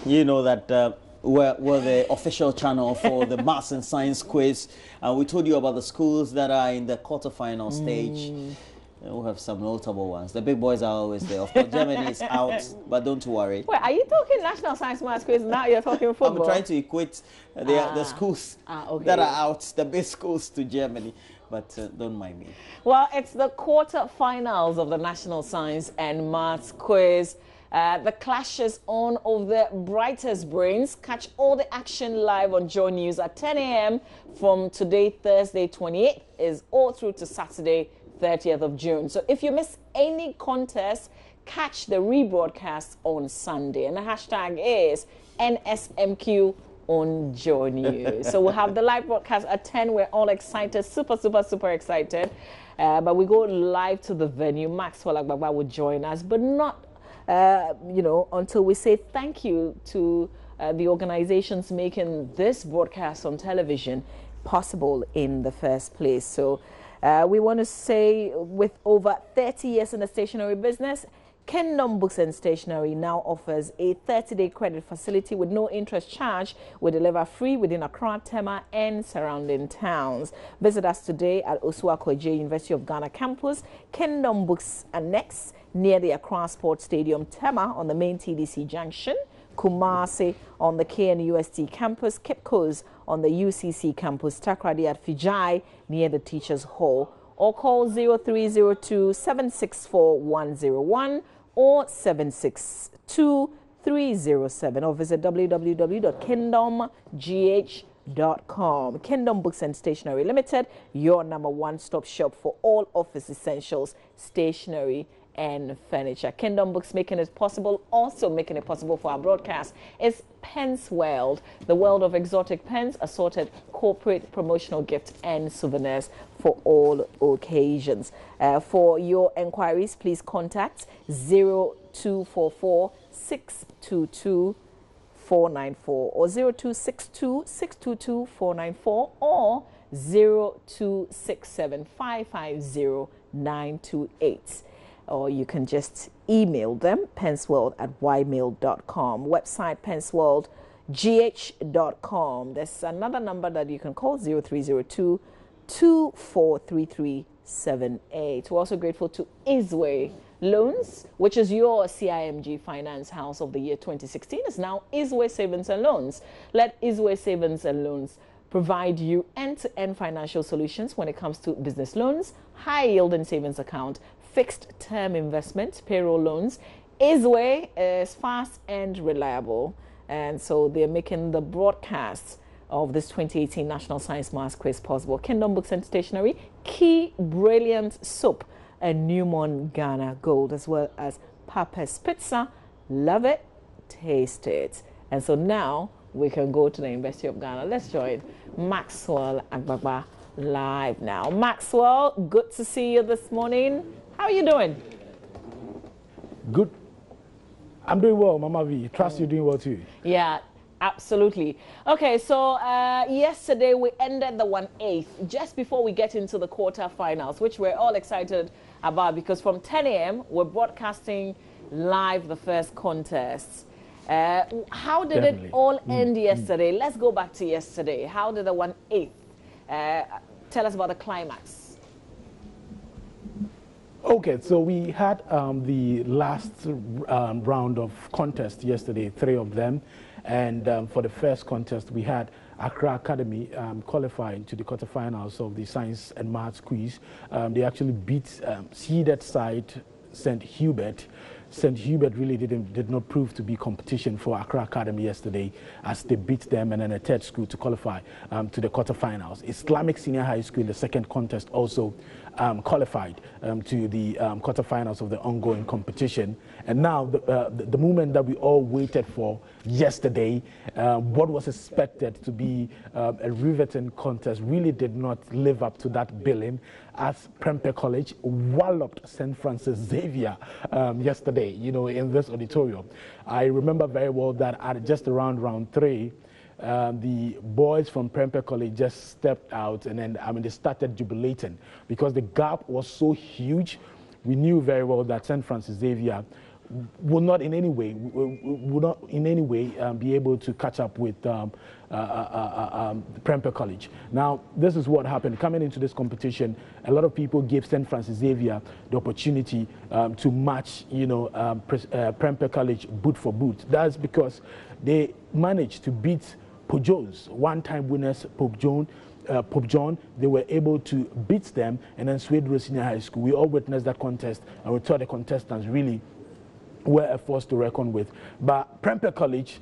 You know that we're the official channel for the Maths and Science quiz. We told you about the schools that are in the quarterfinal stage. We'll have some notable ones. The big boys are always there. Of course, Germany is out, but don't worry. Wait, are you talking National Science Maths quiz? Now you're talking football? I'm trying to equate the schools that are out, the big schools, to Germany. But don't mind me. Well, it's the quarterfinals of the National Science and Maths quiz. The clash is on of the brightest brains. Catch all the action live on JoyNews at 10 a.m. from today, Thursday 28th, is all through to Saturday, 30th of June. So if you miss any contest, catch the rebroadcast on Sunday. And the hashtag is NSMQ on JoyNews. So we'll have the live broadcast at 10. We're all excited, super excited. But we go live to the venue. Maxwell Agbagba will join us, but not until we say thank you to the organizations making this broadcast on television possible in the first place. So we want to say, with over 30 years in the stationery business, Kingdom Books and Stationery now offers a 30-day credit facility with no interest charge. We deliver free within Accra, Tema, and surrounding towns. Visit us today at Osuakoje University of Ghana campus, Kingdom Books Annex, near the Accra Sports Stadium, Tema, on the main TDC junction, Kumasi on the KNUST campus, Cape Coast on the UCC campus, Takrady at Fijai near the Teachers Hall, or call 0302-764-101 or 762-307, or visit www.kingdomgh.com. Kingdom Books and Stationery Limited, your number one-stop shop for all office essentials, stationery and furniture. Kingdom Books making it possible, also making it possible for our broadcast, is Pens World, the world of exotic pens, assorted corporate promotional gifts and souvenirs for all occasions. For your enquiries, please contact 0244 622 494 or 0262 622 494 or 0267 550 928. Or you can just email them, pensworld@ymail.com. Website, pensworldgh.com. There's another number that you can call, 0302-243378. We're also grateful to Isway Loans, which is your CIMG Finance House of the year 2016. It's now Isway Savings and Loans. Let Isway Savings and Loans provide you end-to-end financial solutions when it comes to business loans, high-yielding savings account, fixed-term investment, payroll loans. Isway is fast and reliable, and so they're making the broadcast of this 2018 National Science Maths quiz possible. Kingdom Books and Stationery, Key Brilliant Soap, and Newmont Ghana Gold, as well as Papa's Pizza. Love it, taste it. And so now we can go to the University of Ghana. Let's join Maxwell Agbagba live now. Maxwell, good to see you this morning. How are you doing? Good. I'm doing well, Mama V. Trust you're doing well too. Yeah, absolutely. Okay, so yesterday we ended the 1/8 just before we get into the quarterfinals, which we're all excited about because from 10 a.m. we're broadcasting live the first contest. How did it all end yesterday? Let's go back to yesterday. How did the 1/8? Tell us about the climax. Okay, so we had the last round of contest yesterday, 3 of them. And for the first contest, we had Accra Academy qualifying to the quarterfinals of the Science and Maths quiz. They actually beat seeded side St. Hubert. St. Hubert really did not prove to be competition for Accra Academy yesterday, as they beat them, and then a third school to qualify to the quarterfinals. Islamic Senior High School in the second contest also qualified to the quarterfinals of the ongoing competition. And now the moment that we all waited for yesterday, what was expected to be a riveting contest really did not live up to that billing, as Prempeh College walloped St. Francis Xavier yesterday, in this auditorium. I remember very well that at just around round 3, the boys from Prempeh College just stepped out, and then they started jubilating because the gap was so huge. We knew very well that St. Francis Xavier will not in any way be able to catch up with Prempeh College. Now, this is what happened. Coming into this competition, a lot of people gave St. Francis Xavier the opportunity to match, Prempeh College boot for boot. That's because they managed to beat Pojo's one-time winners, Pope John. They were able to beat them and then Swede Road Senior High School. We all witnessed that contest, and we thought the contestants really were a force to reckon with. But Prempeh College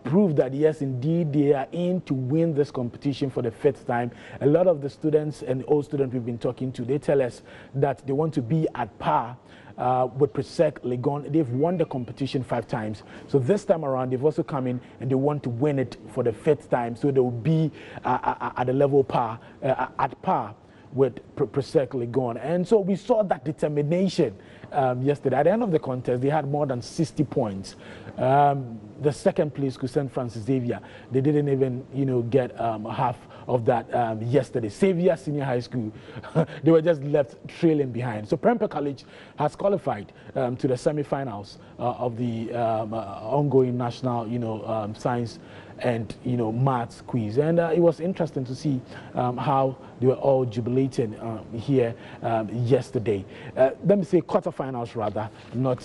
proved that, yes, indeed, they are in to win this competition for the 5th time. A lot of the students and old students we've been talking to, they tell us that they want to be at par with PRESEC Legon. They've won the competition 5 times. So this time around, they've also come in and they want to win it for the 5th time. So they will be at a level par, at par with PRESEC Legon. And so we saw that determination yesterday. At the end of the contest, they had more than 60 points. The second place, St. Francis Xavier, they didn't even, get half of that yesterday. Xavier Senior High School, they were just left trailing behind. So Prempeh College has qualified to the semi-finals of the ongoing national, science and maths quiz, and it was interesting to see how they were all jubilating here yesterday. Let me say quarterfinals rather, not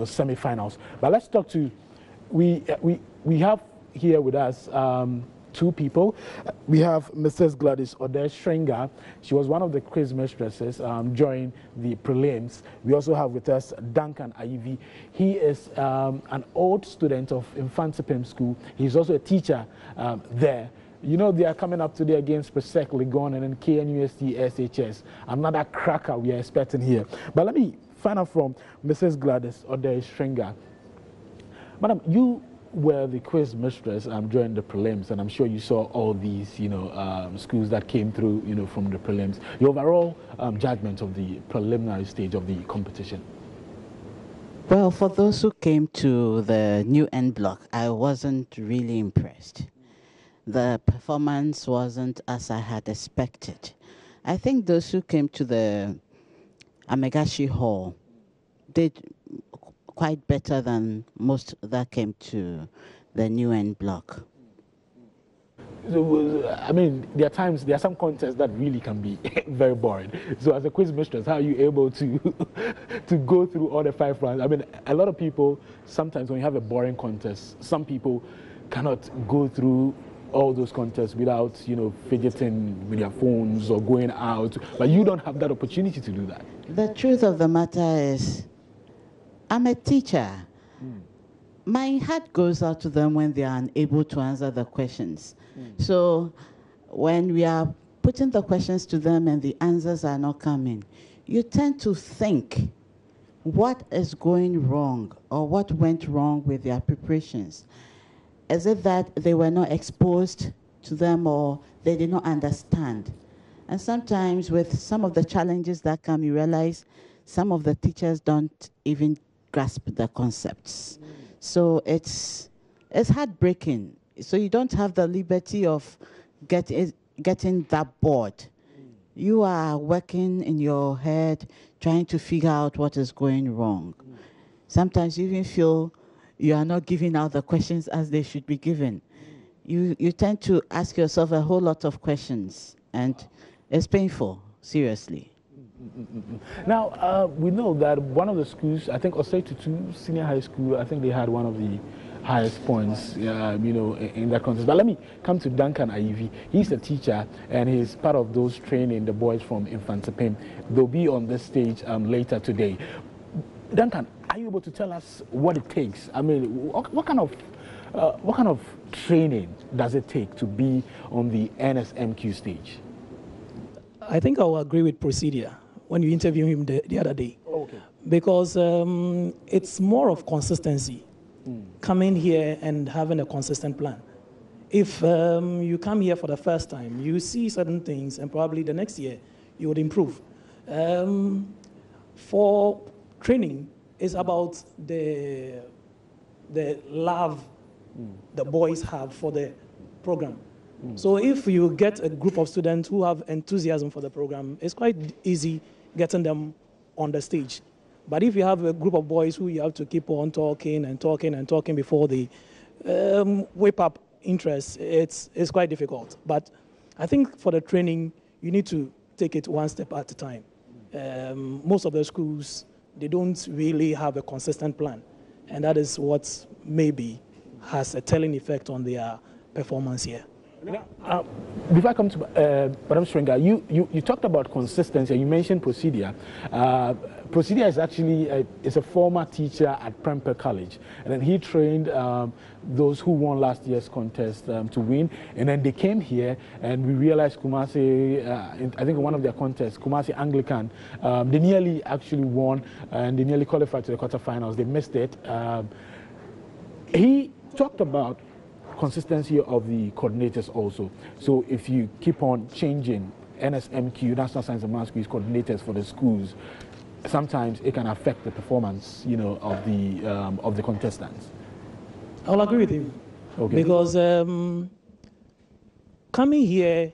semi-finals. But let's talk to we have here with us 2 people. We have Mrs. Gladys Odeshringa. She was one of the quiz mistresses during the prelims. We also have with us Duncan Ayivi. He is an old student of Mfantsipim School. He's also a teacher there. They are coming up today against PRESEC Legon and then KNUST SHS. Another cracker we are expecting here. But let me find out from Mrs. Gladys Odeshringa. Madam, you were the quiz mistress during the prelims, and I'm sure you saw all these, schools that came through, from the prelims. Your overall judgment of the preliminary stage of the competition? Well, for those who came to the new end block, I wasn't really impressed. The performance wasn't as I had expected. I think those who came to the Amegashi Hall did quite better than most that came to the new end block. So, I mean, there are some contests that really can be very boring. So as a quiz mistress, how are you able to to go through all the 5 rounds? I mean, a lot of people, sometimes when you have a boring contest, some people cannot go through all those contests without, fidgeting with their phones or going out. But you don't have that opportunity to do that. The truth of the matter is, I'm a teacher. My heart goes out to them when they are unable to answer the questions. So when we are putting the questions to them and the answers are not coming, you tend to think what is going wrong or what went wrong with their preparations. Is it that they were not exposed to them or they did not understand? And sometimes with some of the challenges that come, you realize some of the teachers don't even grasp the concepts. So it's heartbreaking. So you don't have the liberty of getting that bored. You are working in your head, trying to figure out what is going wrong. Sometimes you even feel you are not giving out the questions as they should be given. You tend to ask yourself a whole lot of questions, and it's painful, seriously. Now, we know that one of the schools, I think Osei-Tutu Senior High School, I think they had one of the highest points, in that contest. But let me come to Duncan Ayivi. He's a teacher, and he's part of those training the boys from Mfantsipim. They'll be on this stage later today. Duncan, are you able to tell us what it takes? I mean, what kind of training does it take to be on the NSMQ stage? I think I will agree with Presidia when you interviewed him the other day. Oh, okay. Because it's more of consistency. Coming here and having a consistent plan. If you come here for the first time, you see certain things, and probably the next year you would improve. For training, it's about the love the boys have for the program. So if you get a group of students who have enthusiasm for the program, it's quite easy getting them on the stage. But if you have a group of boys who you have to keep on talking and talking and talking before they whip up interest, it's quite difficult. But I think for the training, you need to take it one step at a time. Most of the schools, they don't really have a consistent plan. And that is what maybe has a telling effect on their performance here. Before I come to Madam Stringer, you talked about consistency and you mentioned Presidia. Presidia is actually is a former teacher at Prempeh College, and then he trained those who won last year's contest to win, and then they came here and we realized Kumasi, I think in one of their contests, Kumasi Anglican, they nearly actually won and they nearly qualified to the quarterfinals. They missed it. He talked about consistency of the coordinators also. So if you keep on changing NSMQ, National Science and Maths Quiz coordinators for the schools, sometimes it can affect the performance, of the contestants. I'll agree with him. Okay. Because coming here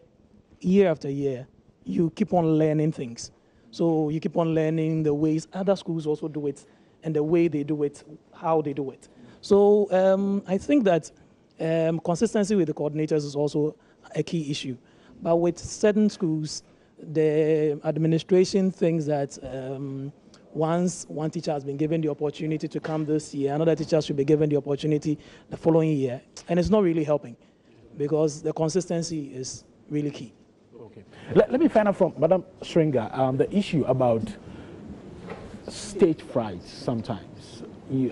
year after year, you keep on learning things. So you keep on learning the ways other schools also do it and the way they do it, how they do it. So I think that consistency with the coordinators is also a key issue. But with certain schools, the administration thinks that once one teacher has been given the opportunity to come this year, another teacher should be given the opportunity the following year. And it's not really helping because the consistency is really key. Okay. Let me find out from Madam Stringer the issue about stage fright sometimes.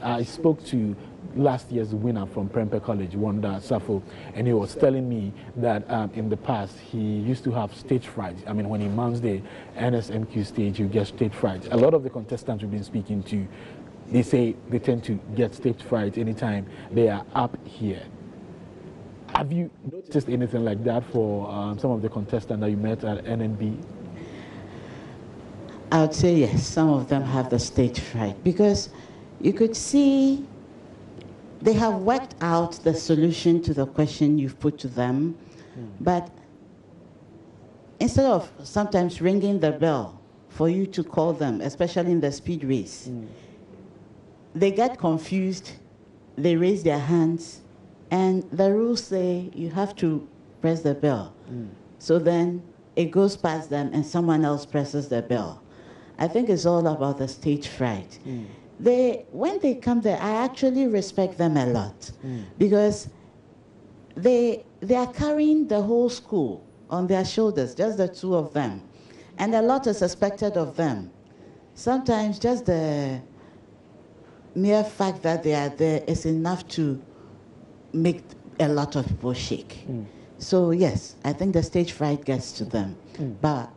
I spoke to last year's winner from Prempeh College, Wanda Safo, and he was telling me that in the past he used to have stage fright. I mean, when he mounts the NSMQ stage, you get stage fright. A lot of the contestants we've been speaking to, they say they tend to get stage fright anytime they are up here. Have you noticed anything like that for some of the contestants that you met at NNB? I would say yes, some of them have the stage fright because you could see they have worked out the solution to the question you've put to them, but instead of sometimes ringing the bell for you to call them, especially in the speed race, they get confused, they raise their hands, and the rules say you have to press the bell. So then it goes past them and someone else presses the bell. I think it's all about the stage fright. When they come there, I actually respect them a lot because they are carrying the whole school on their shoulders, just the two of them. And a lot is expected of them. Sometimes just the mere fact that they are there is enough to make a lot of people shake. So yes, I think the stage fright gets to them. But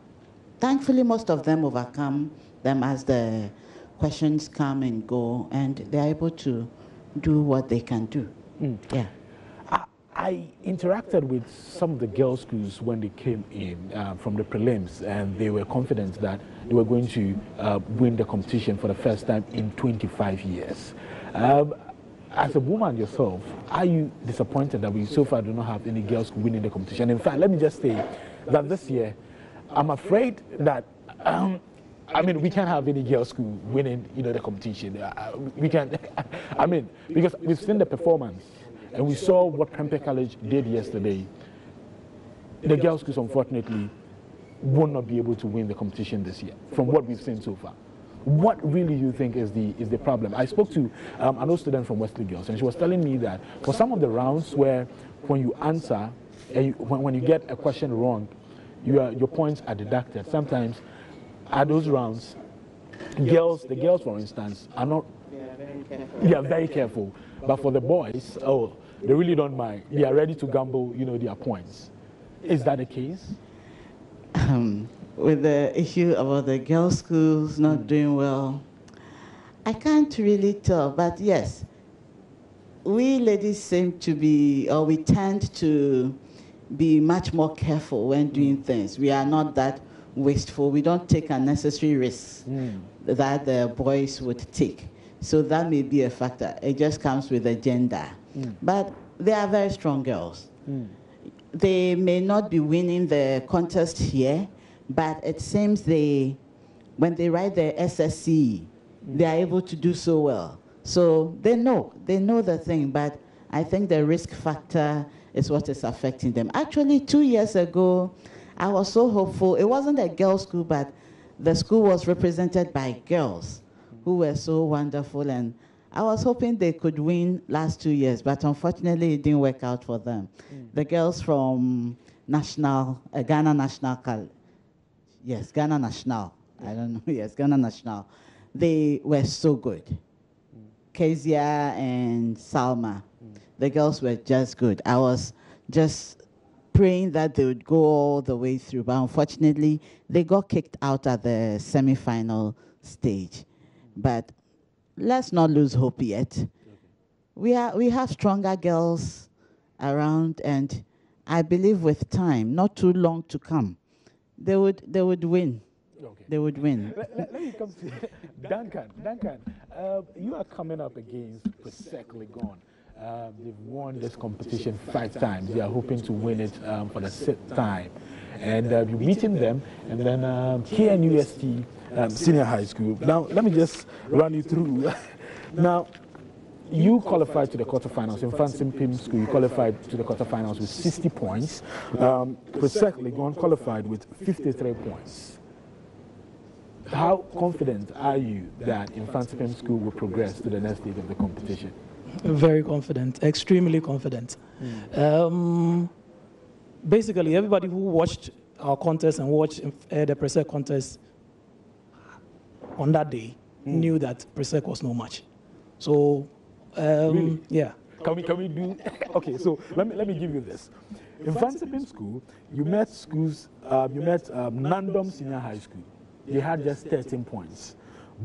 thankfully, most of them overcome them as the questions come and go, and they're able to do what they can do. Yeah. I interacted with some of the girls' schools when they came in from the prelims, and they were confident that they were going to win the competition for the first time in 25 years. As a woman yourself, are you disappointed that we so far do not have any girls winning the competition? In fact, let me just say that this year, I'm afraid that I mean, we can't have any girls' school winning, the competition. We can't. I mean, because we've seen the performance, and we saw what Prempeh College did yesterday. The girls' schools, unfortunately, will not be able to win the competition this year, from what we've seen so far. What really you think is the problem? I spoke to an old student from Wesley Girls, and she was telling me that for some of the rounds where, when you answer, and when you get a question wrong, your points are deducted. Sometimes at those rounds, the girls, for instance, are not. They are very careful. But for the boys, they really don't mind. They are ready to gamble, their points. Is that the case? With the issue about the girls' schools not doing well, I can't really tell. But yes, we ladies seem to be, or we tend to be much more careful when doing things. We are not that wasteful. We don't take unnecessary risks that the boys would take. So that may be a factor. It just comes with the gender. But they are very strong girls. They may not be winning the contest here, but it seems when they write the SSC, they are able to do so well. So they know the thing, but I think the risk factor is what is affecting them. Actually, 2 years ago, I was so hopeful. It wasn't a girls' school, but the school was represented by girls who were so wonderful, and I was hoping they could win last 2 years, but unfortunately it didn't work out for them. The girls from Ghana National College, yes, Ghana National, I don't know, yes, Ghana National, they were so good. Kezia and Salma, the girls were just good. I was just praying that they would go all the way through, but unfortunately they got kicked out at the semi-final stage. But let's not lose hope yet. Okay. We have stronger girls around, and I believe with time, not too long to come, they would win. Okay. They would win. Let me come to Duncan. Duncan, you are coming up against PRESEC Legon. They've won this competition 5 times. They are hoping to win it for the 6th time. And you're meeting them, and then KNUST Senior High School. Now, let me just run you through. Now, you qualified to the quarterfinals. In Mfantsipim School, you qualified to the quarterfinals with 60 points. PRESEC Legon qualified with 53 points. How confident are you that Mfantsipim School will progress to the next stage of the competition? Very confident, extremely confident. Basically, everybody who watched our contest and watched the PRESEC contest on that day knew that PRESEC was no match. So, really? Yeah. Can we do? Okay, so let me give you this. In Mfantsipim School, you met Nandom Senior High School. They had just 13 points.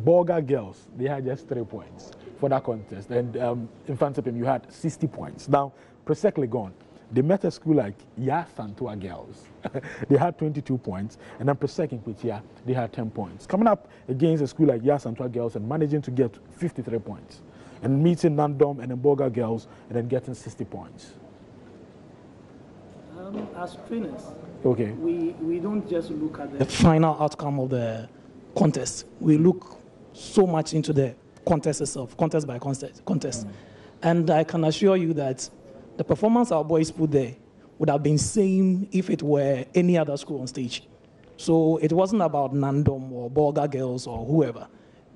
Bolga Girls, they had just 3 points for that contest. And in Mfantsipim, you had 60 points. Now, PRESEC Legon, they met a school like Yasantua Girls. They had 22 points. And then PRESEC in Kwitia, they had 10 points. Coming up against a school like Yasantua Girls and managing to get 53 points. And meeting Nandom and Bolga Girls and then getting 60 points. As trainers, okay, we don't just look at the final outcome of the contest. We look so much into the contest itself, contest by contest. And I can assure you that the performance our boys put there would have been same if it were any other school on stage. So it wasn't about Nandom or Bolga Girls or whoever.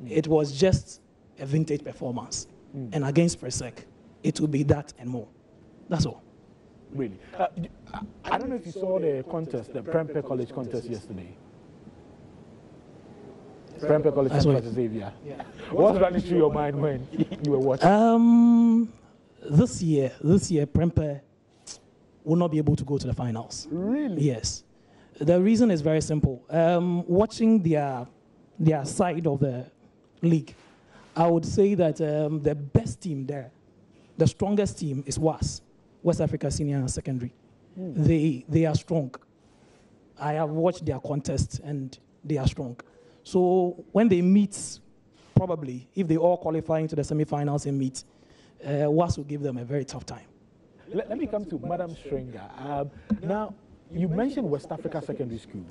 It was just a vintage performance. And against PRESEC, it will be that and more. That's all. Really? I don't know if you saw the contest, the Prempeh College contest yesterday. Prempeh College contest, Xavier. Yeah. What's running through your mind when you were watching? This year, Prempeh will not be able to go to the finals. Really? Yes. The reason is very simple. Watching their side of the league, I would say that the best team there, the strongest team is WAS, West Africa Senior and Secondary. They are strong. I have watched their contest and they are strong. So when they meet, probably, if they all qualify into the semi-finals and meet, WAS will give them a very tough time. Let me come to Madam Stringer. Now, you mentioned West Africa Secondary School.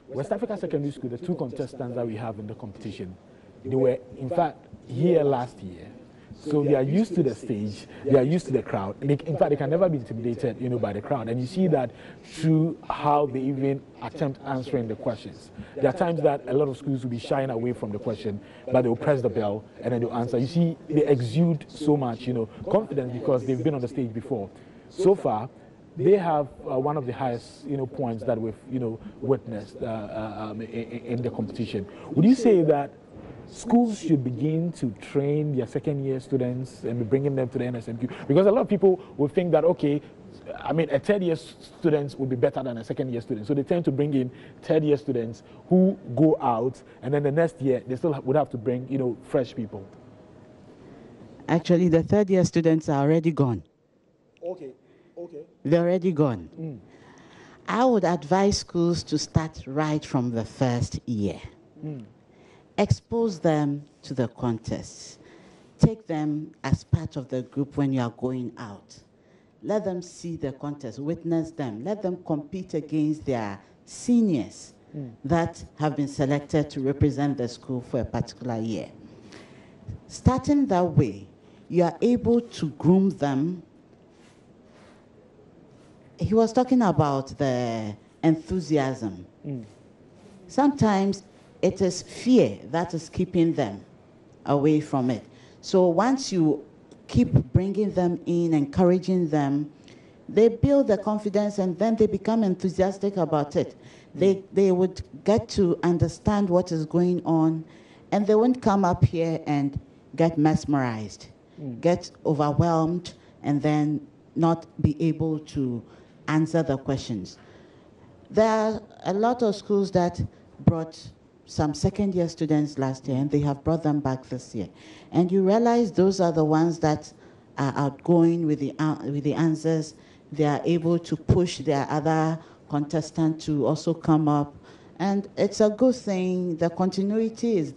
West Africa Secondary School, the 2 contestants that we have in the competition, they were, in fact, here last year. So they are used to the stage, they are used to the crowd. In fact, they can never be intimidated, by the crowd. And you see that through how they even attempt answering the questions. There are times that a lot of schools will be shying away from the question, but they will press the bell and then they'll answer. You see, they exude so much, confidence because they've been on the stage before. So far, they have one of the highest, points that we've, witnessed in the competition. Would you say that schools should begin to train their second-year students and be bringing them to the NSMQ? Because a lot of people will think that, okay, a third-year student would be better than a second-year student. So they tend to bring in third-year students who go out, and then the next year they still would have to bring, fresh people. Actually, the third-year students are already gone. Okay. They're already gone. I would advise schools to start right from the first year. Expose them to the contests. Take them as part of the group when you are going out. Let them see the contest, witness them. Let them compete against their seniors that have been selected to represent the school for a particular year. starting that way, you are able to groom them. He was talking about the enthusiasm. Sometimes it is fear that is keeping them away from it. So once you keep bringing them in, encouraging them, they build the confidence and then they become enthusiastic about it. They would get to understand what is going on, and they won't come up here and get mesmerized, get overwhelmed, and then not be able to answer the questions. There are a lot of schools that brought some second-year students last year, and they have brought them back this year. And you realize those are the ones that are outgoing with the answers. They are able to push their other contestants to also come up. And it's a good thing. The continuity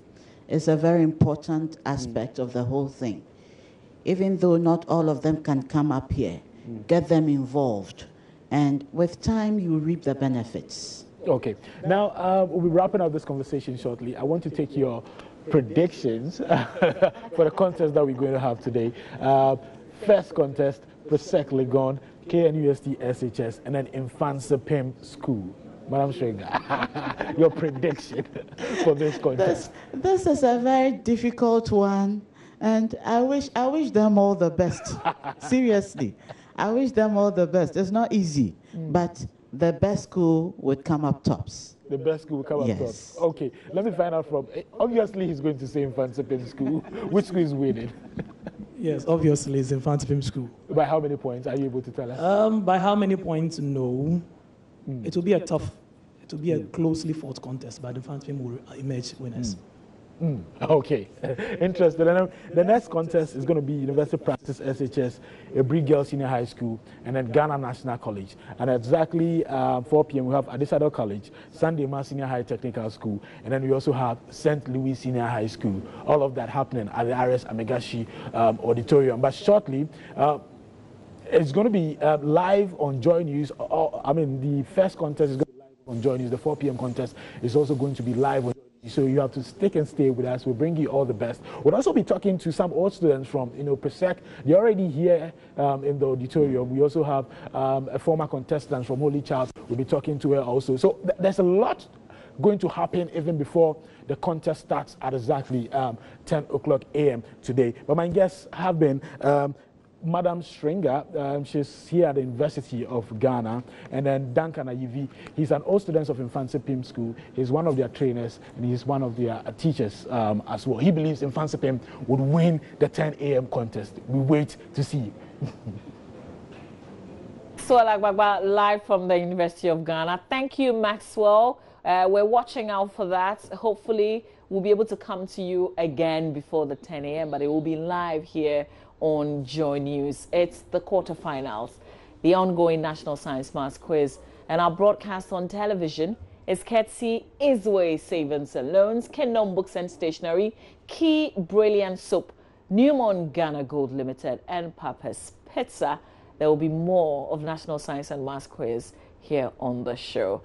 is a very important aspect of the whole thing. Even though not all of them can come up here, get them involved. And with time, you reap the benefits. Okay. Now, we'll be wrapping up this conversation shortly. I want to take your predictions for the contest that we're going to have today. First contest, PRESEC Legon, KNUST SHS, and then Mfantsipim School. Madam Shringa, your prediction for this contest? This is a very difficult one, and I wish them all the best. Seriously, I wish them all the best. It's not easy, but the best school would come up tops. The best school will come up tops. Okay, let me find out from, obviously he's going to say Mfantsipim School. Which school is winning? Yes, obviously it's Mfantsipim School. By how many points are you able to tell us? By how many points? No. It will be a closely fought contest, but Mfantsipim will emerge winners. Okay, interesting. And the next contest is going to be University Practice SHS, Ebri Girls Senior High School, and then Ghana National College. And exactly 4 p.m. we have Adisado College, Sunday Mas Senior High Technical School, and then we also have St. Louis Senior High School. All of that happening at the RS Amegashi Auditorium. But shortly, it's going to be live on JoyNews. The first contest is going to be live on JoyNews. The 4 p.m. contest is also going to be live on JoyNews. So you have to stick and stay with us. We'll bring you all the best. We'll also be talking to some old students from PRESEC. They're already here in the auditorium. We also have a former contestant from Holy Child. We'll be talking to her also. So there's a lot going to happen even before the contest starts at exactly 10 o'clock a.m. today. But my guests have been Madam Shringa, she's here at the University of Ghana, and then Duncan Ayivi, he's an old student of Mfantsipim School. He's one of their trainers, and he's one of their teachers as well. He believes Mfantsipim would win the 10 a.m. contest. We wait to see. Maxwell Agbagba, live from the University of Ghana. Thank you, Maxwell. We're watching out for that. Hopefully, we'll be able to come to you again before the 10 a.m., but it will be live here on JoyNews. It's the quarterfinals, the ongoing National Science Maths Quiz, and our broadcast on television is courtesy Isway Savings and Loans, Kingdom Books and Stationery, Key Brilliant Soap, Newmont Ghana Gold Limited, and Papa's Pizza. There will be more of National Science and Maths Quiz here on the show.